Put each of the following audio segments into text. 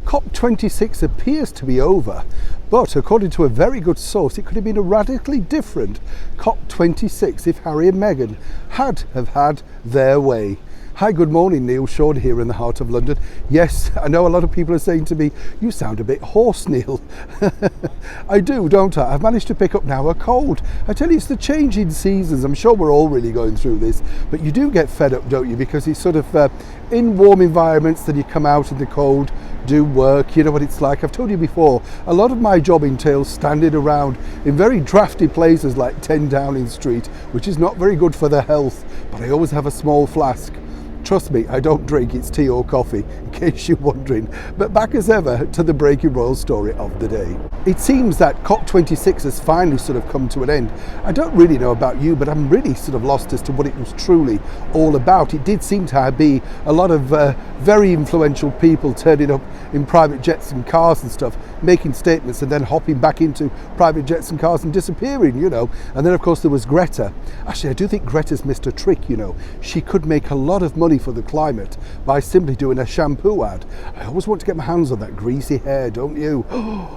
COP26 appears to be over, but according to a very good source, it could have been a radically different COP26 if Harry and Meghan have had their way. Hi, good morning, Neil Shawn here in the heart of London. Yes, I know a lot of people are saying to me, you sound a bit hoarse, Neil. I do, don't I? I've managed to pick up now a cold. I tell you, it's the change in seasons. I'm sure we're all really going through this, but you do get fed up, don't you? Because it's sort of in warm environments, then you come out in the cold, do work, you know what it's like. I've told you before, a lot of my job entails standing around in very drafty places like 10 Downing Street, which is not very good for the health, but I always have a small flask. Trust me, I don't drink, it's tea or coffee, in case you're wondering. But back as ever to the breaking royal story of the day. It seems that COP26 has finally sort of come to an end. I don't really know about you, but I'm really sort of lost as to what it was truly all about. It did seem to be a lot of very influential people turning up in private jets and cars and stuff, making statements and then hopping back into private jets and cars and disappearing, you know. And then of course there was Greta. Actually, I do think Greta's missed a trick, you know. She could make a lot of money for the climate by simply doing a shampoo ad. I always want to get my hands on that greasy hair, don't you?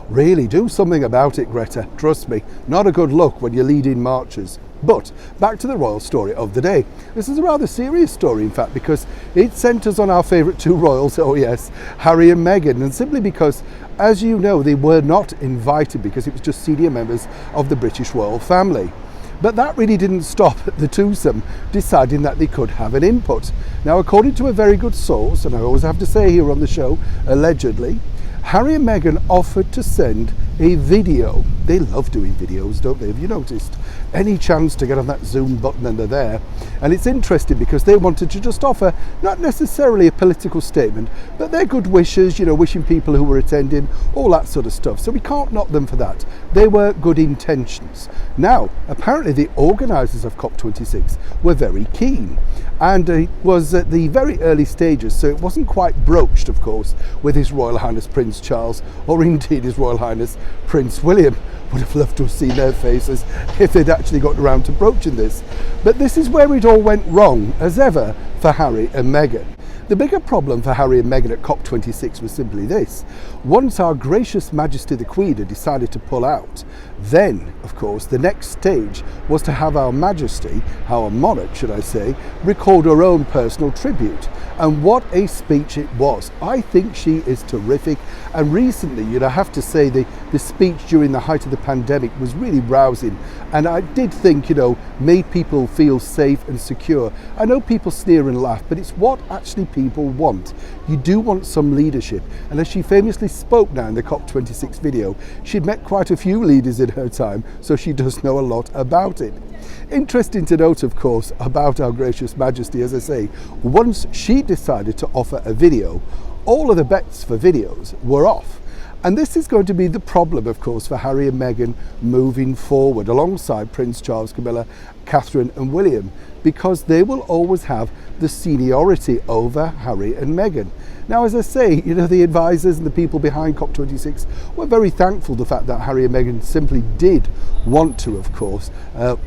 Really, do something about it, Greta. Trust me, not a good look when you're leading marches. But back to the royal story of the day. This is a rather serious story, in fact, because it centres on our favourite two royals, oh yes, Harry and Meghan, and simply because, as you know, they were not invited because it was just senior members of the British royal family. But that really didn't stop the twosome deciding that they could have an input. Now, according to a very good source, and I always have to say here on the show, allegedly, Harry and Meghan offered to send a video. They love doing videos, don't they? Have you noticed? Any chance to get on that Zoom button and they're there. And it's interesting because they wanted to just offer not necessarily a political statement, but their good wishes, you know, wishing people who were attending, all that sort of stuff. So we can't knock them for that. They were good intentions. Now, apparently the organisers of COP26 were very keen. And it was at the very early stages, so it wasn't quite broached, of course, with His Royal Highness Prince Charles, or indeed His Royal Highness Prince William. Would have loved to have seen their faces if they'd actually got around to broaching this. But this is where it all went wrong, as ever, for Harry and Meghan. The bigger problem for Harry and Meghan at COP26 was simply this. Once our gracious Majesty the Queen had decided to pull out, then, of course, the next stage was to have our Majesty, our monarch, should I say, record her own personal tribute. And what a speech it was. I think she is terrific. And recently, you know, I have to say the speech during the height of the pandemic was really rousing. And I did think, you know, made people feel safe and secure. I know people sneer and laugh, but it's what actually people want. You do want some leadership. And as she famously spoke now in the COP26 video, she'd met quite a few leaders in her time, so she does know a lot about it. Interesting to note, of course, about our gracious Majesty, as I say, once she decided to offer a video, all of the bets for videos were off. And this is going to be the problem, of course, for Harry and Meghan moving forward, alongside Prince Charles, Camilla, Catherine and William, because they will always have the seniority over Harry and Meghan. Now, as I say, you know, the advisors and the people behind COP26 were very thankful the fact that Harry and Meghan simply did want to, of course,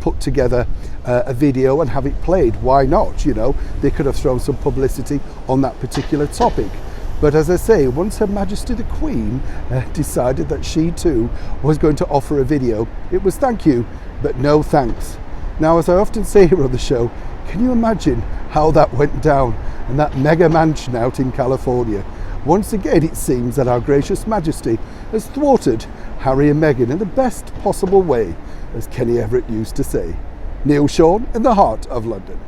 put together a video and have it played. Why not? You know, they could have thrown some publicity on that particular topic. But as I say, once Her Majesty the Queen decided that she too was going to offer a video, it was thank you, but no thanks. Now, as I often say here on the show, can you imagine how that went down in that mega mansion out in California? Once again, it seems that our gracious Majesty has thwarted Harry and Meghan in the best possible way, as Kenny Everett used to say. Neil Shawn in the heart of London.